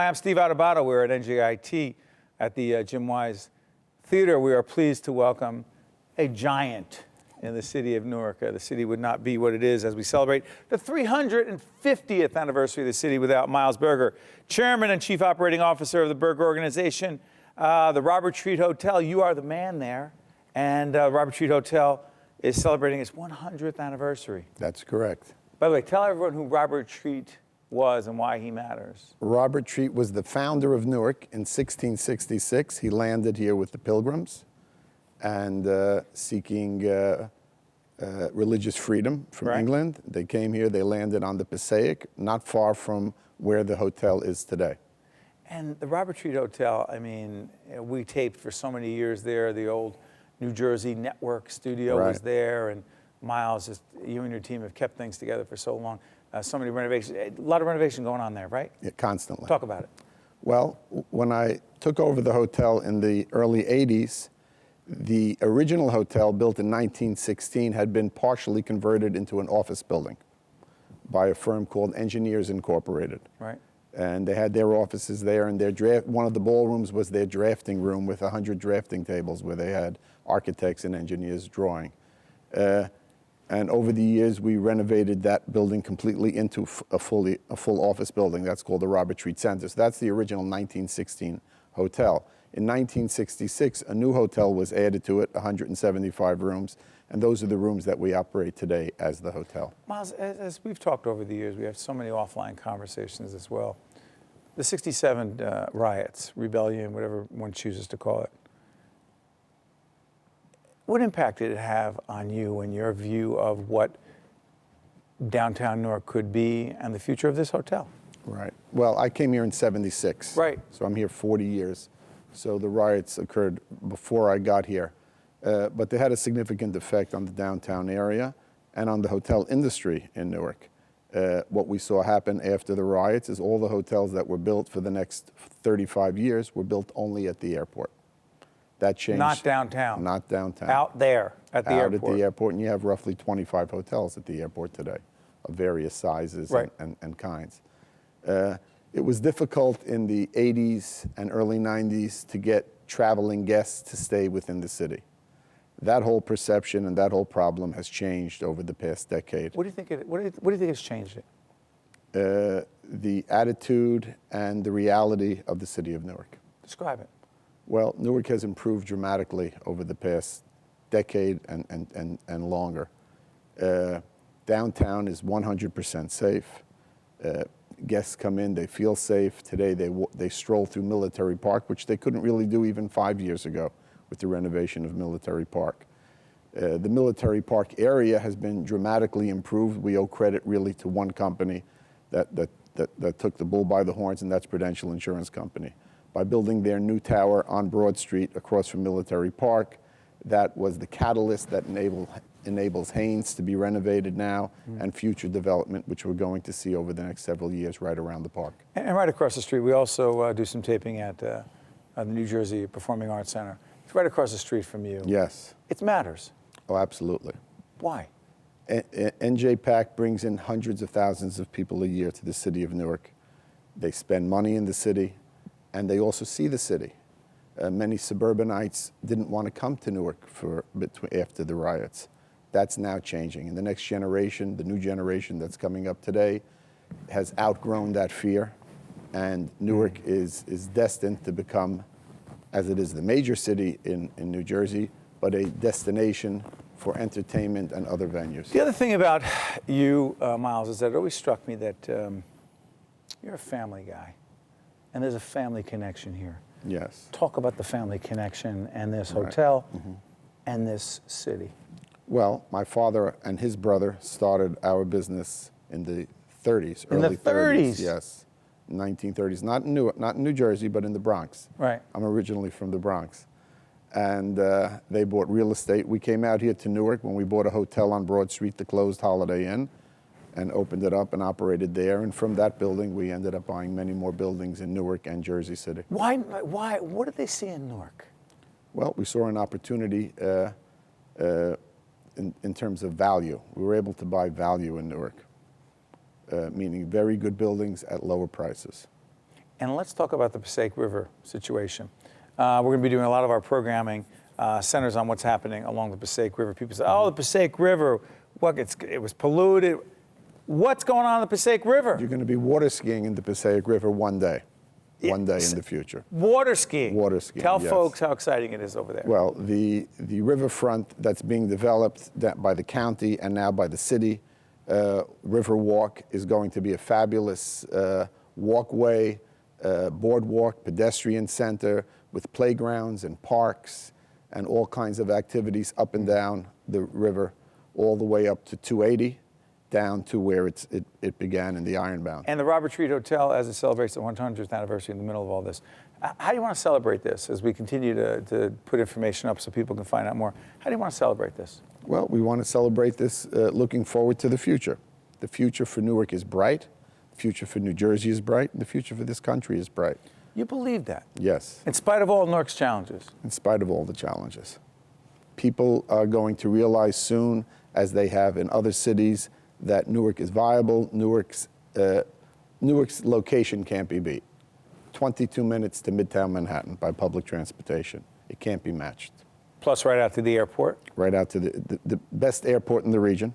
Hi, I'm Steve Adubato. We're at NJIT at the Jim Wise Theater. We are pleased to welcome a giant in the city of Newark. The city would not be what it is as we celebrate the 350th anniversary of the city without Miles Berger, Chairman and Chief Operating Officer of the Berger Organization, the Robert Treat Hotel. You are the man there, and Robert Treat Hotel is celebrating its 100th anniversary. That's correct. By the way, tell everyone who Robert Treat was and why he matters. Robert Treat was the founder of Newark in 1666. He landed here with the Pilgrims and seeking religious freedom from England. They came here, they landed on the Passaic, not far from where the hotel is today. And the Robert Treat Hotel, I mean, we taped for so many years there. The old New Jersey Network studio was there, and Miles, just you and your team have kept things together for so long. So many renovations, a lot of renovation going on there, right? Yeah, constantly. Talk about it. Well, when I took over the hotel in the early 80s, the original hotel, built in 1916, had been partially converted into an office building by a firm called Engineers Incorporated. Right. And they had their offices there, and one of the ballrooms was their drafting room with 100 drafting tables where they had architects and engineers drawing. And over the years, we renovated that building completely into a full office building. That's called the Robert Treat Center. So that's the original 1916 hotel. In 1966, a new hotel was added to it, 175 rooms, and those are the rooms that we operate today as the hotel. Miles, as we've talked over the years, we have so many offline conversations as well. The 67 riots, rebellion, whatever one chooses to call it. What impact did it have on you and your view of what downtown Newark could be and the future of this hotel? Right. Well, I came here in '76. Right. So I'm here 40 years. So the riots occurred before I got here. But they had a significant effect on the downtown area and on the hotel industry in Newark. What we saw happen after the riots is all the hotels that were built for the next 35 years were built only at the airport. That changed. Not downtown. Not downtown. Out there at the airport. Out at the airport, and you have roughly 25 hotels at the airport today of various sizes and kinds. It was difficult in the 80s and early 90s to get traveling guests to stay within the city. That whole perception and that whole problem has changed over the past decade. What do you think? What do you think has changed it? The attitude and the reality of the city of Newark. Describe it. Well, Newark has improved dramatically over the past decade and longer. Downtown is 100% safe. Guests come in, they feel safe. Today they stroll through Military Park, which they couldn't really do even 5 years ago with the renovation of Military Park. The Military Park area has been dramatically improved. We owe credit really to one company that took the bull by the horns, and that's Prudential Insurance Company. By building their new tower on Broad Street across from Military Park, that was the catalyst that enables Haynes to be renovated now and future development, which we're going to see over the next several years right around the park. And right across the street, we also do some taping at the New Jersey Performing Arts Center. It's right across the street from you. Yes. It matters. Oh, absolutely. Why? NJPAC brings in hundreds of thousands of people a year to the city of Newark. They spend money in the city, and they also see the city. Many suburbanites didn't want to come to Newark after the riots. That's now changing. And the next generation, the new generation that's coming up today, has outgrown that fear. And Newark is destined to become, as it is the major city in New Jersey, but a destination for entertainment and other venues. The other thing about you, Miles, is that it always struck me that you're a family guy. And there's a family connection here. Yes. Talk about the family connection and this hotel and this city. Well, my father and his brother started our business in the 30s, in early the 30s? Yes, 1930s. Not in New Jersey, but in the Bronx. Right. I'm originally from the Bronx. And they bought real estate. We came out here to Newark when we bought a hotel on Broad Street, the closed Holiday Inn, and opened it up and operated there. And from that building, we ended up buying many more buildings in Newark and Jersey City. Why? What did they see in Newark? Well, we saw an opportunity in terms of value. We were able to buy value in Newark, meaning very good buildings at lower prices. And let's talk about the Passaic River situation. We're going to be doing a lot of our programming centers on what's happening along the Passaic River. People say, oh, the Passaic River, what, it was polluted. What's going on in the Passaic River? You're going to be water skiing in the Passaic River one day in the future. Water skiing. Water skiing, Tell yes. folks how exciting it is over there. Well, the riverfront that's being developed by the county and now by the city, River Walk, is going to be a fabulous walkway, boardwalk, pedestrian center with playgrounds and parks and all kinds of activities up and down the river, all the way up to 280, down to where it began in the Ironbound. And the Robert Treat Hotel, as it celebrates the 100th anniversary in the middle of all this. How do you want to celebrate this as we continue to put information up so people can find out more? How do you want to celebrate this? Well, we want to celebrate this looking forward to the future. The future for Newark is bright. The future for New Jersey is bright. And the future for this country is bright. You believe that? Yes. In spite of all Newark's challenges? In spite of all the challenges. People are going to realize soon, as they have in other cities, that Newark is viable. Newark's location can't be beat. 22 minutes to Midtown Manhattan by public transportation. It can't be matched. Plus right out to the airport? Right out to the best airport in the region.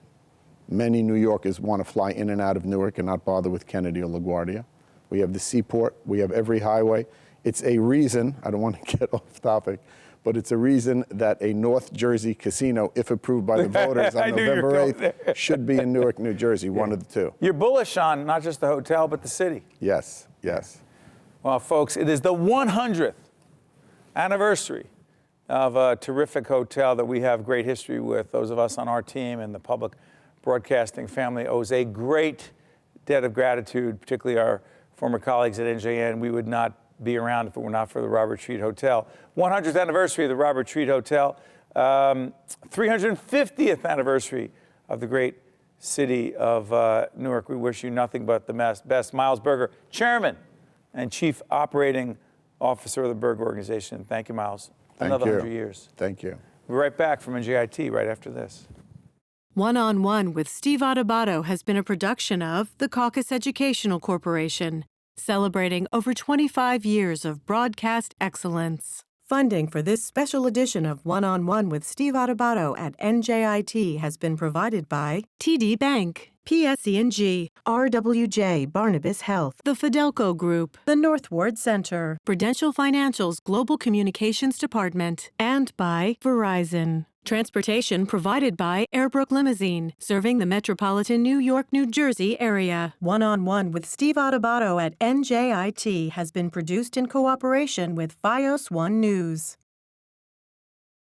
Many New Yorkers want to fly in and out of Newark and not bother with Kennedy or LaGuardia. We have the seaport. We have every highway. It's a reason, I don't want to get off topic, but it's a reason that a North Jersey casino, if approved by the voters on November 8th, should be in Newark, New Jersey, one of the two. You're bullish on not just the hotel, but the city. Yes, yes. Well, folks, it is the 100th anniversary of a terrific hotel that we have great history with. Those of us on our team and the public broadcasting family owes a great debt of gratitude, particularly our former colleagues at NJIT. We would not be around if it were not for the Robert Treat Hotel. 100th anniversary of the Robert Treat Hotel. 350th anniversary of the great city of Newark. We wish you nothing but the best. Miles Berger, Chairman and Chief Operating Officer of the Berger Organization. Thank you, Miles. Another 100 years. Thank you. We'll be right back from NJIT right after this. One-on-One with Steve Adubato has been a production of the Caucus Educational Corporation, celebrating over 25 years of broadcast excellence. Funding for this special edition of One-on-One with Steve Adubato at NJIT has been provided by TD Bank, PSE&G, RWJ Barnabas Health, the Fidelco Group, the North Ward Center, Prudential Financial's Global Communications Department, and by Verizon. Transportation provided by Airbrook Limousine, serving the metropolitan New York, New Jersey area. One-on-One with Steve Adubato at NJIT has been produced in cooperation with FiOS One News.